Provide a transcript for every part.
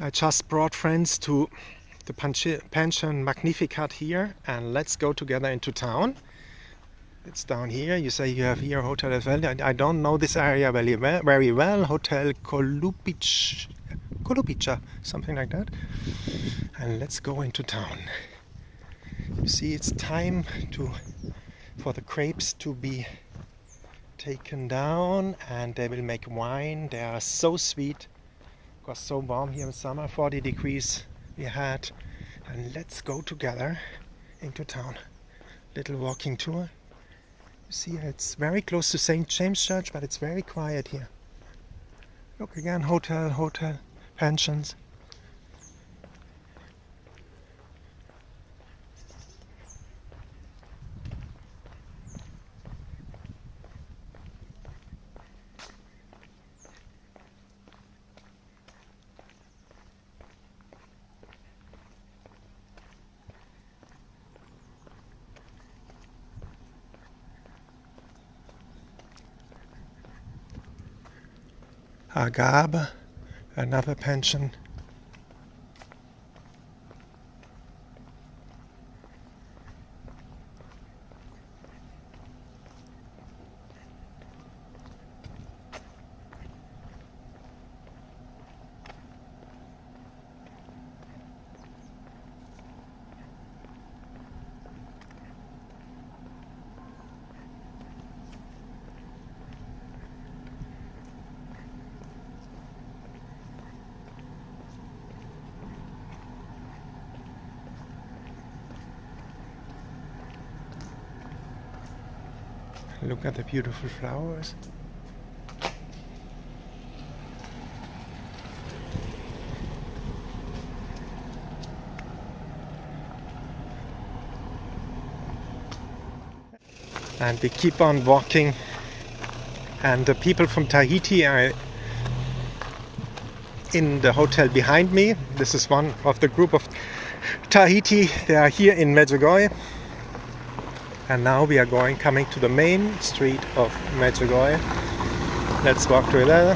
I just brought friends to the pension Magnificat here, and let's go together into town. It's down here. You say you have here hotel as well. I don't know this area very well. Hotel Kolupica, something like that. And let's go into town. You see, it's time for the grapes to be taken down, and they will make wine. They are so sweet. It was so warm here in summer, 40 degrees we had. And let's go together into town. Little walking tour. You see, it's very close to St. James Church, but it's very quiet here. Look again, hotel, pensions. Agabe, another pension. Look at the beautiful flowers. And we keep on walking, and the people from Tahiti are in the hotel behind me. This is one of the group of Tahiti. They are here in Medjugorje. And now we are coming to the main street of Medjugorje. Let's walk together.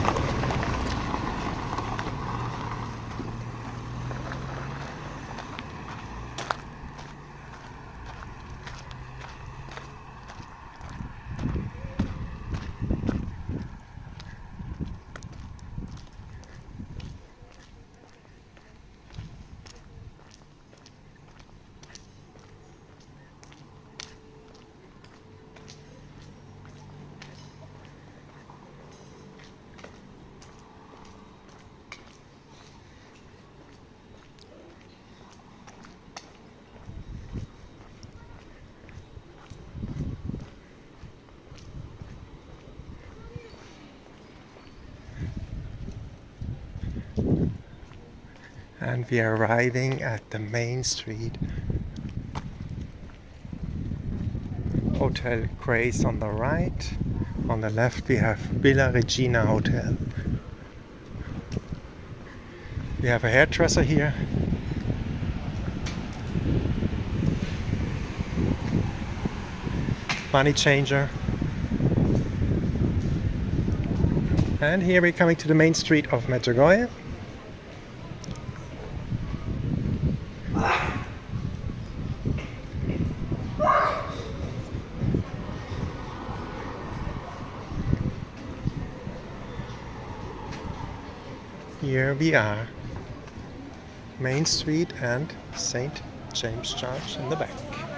And we are arriving at the main street. Hotel Grace on the right. On the left we have Villa Regina Hotel. We have a hairdresser here. Money changer. And here we're coming to the main street of Medjugorje. Here we are, Main Street and St. James Church in the back.